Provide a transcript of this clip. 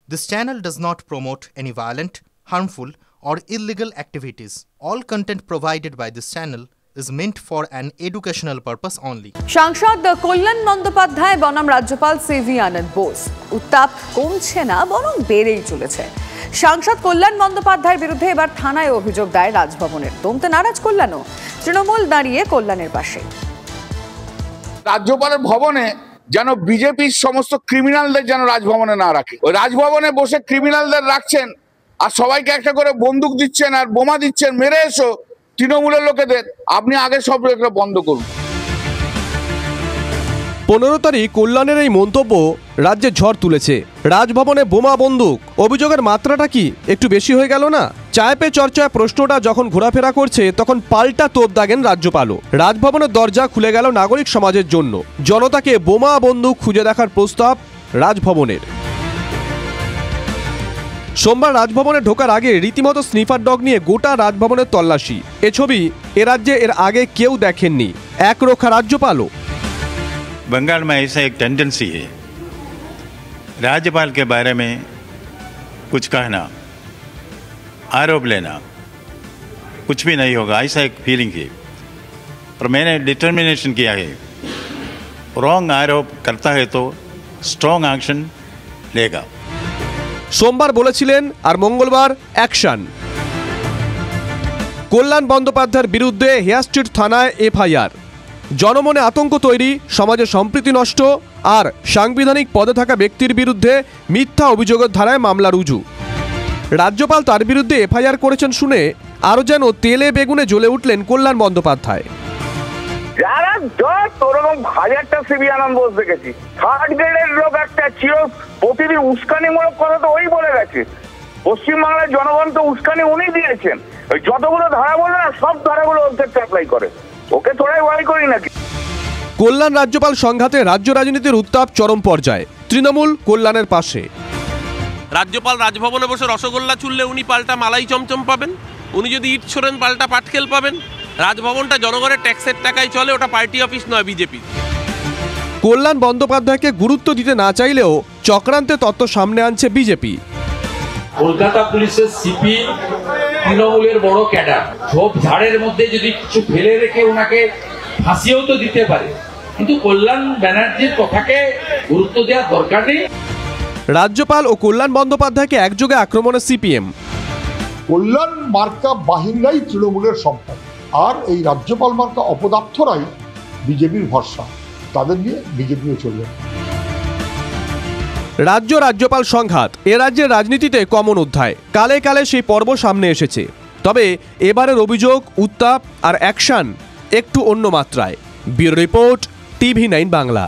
This channel does not promote any violent, harmful, or illegal activities. All content provided by this channel is meant for an educational purpose only. সাংসদ কল্যাণ বন্দ্যোপাধ্যায় বনাম রাজ্যপাল CV আনন্দ বোস উত্তাপ কমছে না বরং বেড়েই চলেছে। সাংসদ কল্যাণ বন্দ্যোপাধ্যায়ের বিরুদ্ধে এবার থানায় অভিযোগ দায়ের রাজভবনের। দমতে নারাজ কল্যাণও, তৃণমূল দাঁড়িয়ে কল্যাণের পাশে। রাজ্যপালের ভবনে যেন বিজেপির সমস্ত ক্রিমিনালদের যেন রাজভবনে না রাখে। ওই রাজভবনে বসে ক্রিমিনালদের রাখছেন আর সবাইকে একটা করে বন্দুক দিচ্ছেন আর বোমা দিচ্ছেন, মেরে এসো তৃণমূলের লোকেদের। আপনি আগে সব একটা বন্ধ করুন। 15 তারিখ কল্যাণের এই মন্তব্য রাজ্যে ঝড় তুলেছে। রাজভবনে বোমা বন্দুক, অভিযোগের মাত্রাটা কি একটু বেশি হয়ে গেল না? চায় পে চর্চায় প্রশ্নটা যখন ঘোরাফেরা করছে তখন পাল্টা তোপ দাগেন রাজ্যপালও। রাজভবনের দরজা খুলে গেল নাগরিক সমাজের জন্য। জনতাকে বোমা বন্দুক খুঁজে দেখার প্রস্তাব রাজভবনের। সোমবার রাজভবনে ঢোকার আগে রীতিমতো স্নিফার ডগ নিয়ে গোটা রাজভবনের তল্লাশি। এ ছবি এ রাজ্যে এর আগে কেউ দেখেননি। একরোখা রাজ্যপালও। बंगाल में ऐसा एक टेंडेंसी है, राज्यपाल के बारे में कुछ कहना, आरोप लेना, कुछ भी नहीं होगा, ऐसा एक फीलिंग है। और मैंने डिटर्मिनेशन किया है, रॉन्ग आरोप करता है तो स्ट्रॉन्ग एक्शन लेगा। সোমবার বলেছিলেন আর মঙ্গলবার অ্যাকশন। কল্যাণ বন্দ্যোপাধ্যায়ের বিরুদ্ধে হেয়ার স্ট্রিট থানায় এফআইআর। জনমনে আতঙ্ক তৈরি, সমাজের সম্প্রীতি নষ্ট আর সাংবিধানিক পদে থাকা ব্যক্তির বিরুদ্ধে মিথ্যা অভিযোগের ধারায় মামলা রুজু। রাজ্যপাল তার বিরুদ্ধে এফআইআর করেছেন শুনে আরও যেন তেলে বেগুনে জ্বলে উঠলেন কল্যাণ বন্দ্যোপাধ্যায়। যারা ওরকম হাজারটা সিবি আনন্দ বোস দেখেছি, থার্ড গ্রেডের লোক একটা ছিল, প্রতিদিন উস্কানিমূলক কথা তো ওই বলে গেছে। পশ্চিমবাংলার জনগণ তো উস্কানি উনি দিয়েছেন। ওই যতগুলো ধারা বলে না, সব ধারাগুলো ওর ক্ষেত্রে অ্যাপ্লাই করে। ওকে তোরাই ভয় করি নাকি? কল্যাণ রাজ্যপাল সংঘাতে রাজ্য রাজনীতির উত্তাপ চরম পর্যায়ে। তৃণমূল কল্যাণের পাশে। রাজ্যপাল রাজভবনে বসে রসগোল্লা চুললে উনি পাল্টা মালাই চমচম পাবেন, উনি যদি ইট ছোড়েন পাল্টা পাটকেল পাবেন। রাজভবনটা জনগণের ট্যাক্সের টাকায় চলে, ওটা পার্টি অফিস নয় বিজেপি। কল্যাণ বন্দ্যোপাধ্যায়কে গুরুত্ব দিতে না চাইলেও চক্রান্তে তত্ত্ব সামনে আনছে বিজেপি। কলকাতা পুলিশের সিপি তৃণমূলের বড় ক্যাডার, ঝোপ ঝাড়ের মধ্যে যদি কিছু ফেলে রেখে ওনাকে ফাঁসিয়েও তো দিতে পারে, কিন্তু কল্যাণ ব্যানার্জির কথাকে গুরুত্ব দেওয়ার দরকার নেই। রাজ্যপাল ও কল্যাণ বন্দ্যোপাধ্যায়কে একযোগে আক্রমণে সিপিএম। কল্যাণ মার্কা বাহিনীরাই তৃণমূলের সম্পদ, আর এই রাজ্যপাল মার্কা অপদার্থরাই বিজেপির ভরসা। তাদের নিয়ে বিজেপিও চলবে। রাজ্যপাল সংঘাত এ রাজ্যের রাজনীতিতে কমন অধ্যায়। কালে কালে সেই পর্ব সামনে এসেছে। তবে এবারের অভিযোগ, উত্তাপ আর অ্যাকশন একটু অন্য মাত্রায়। Bureau report, TV9 Bangla.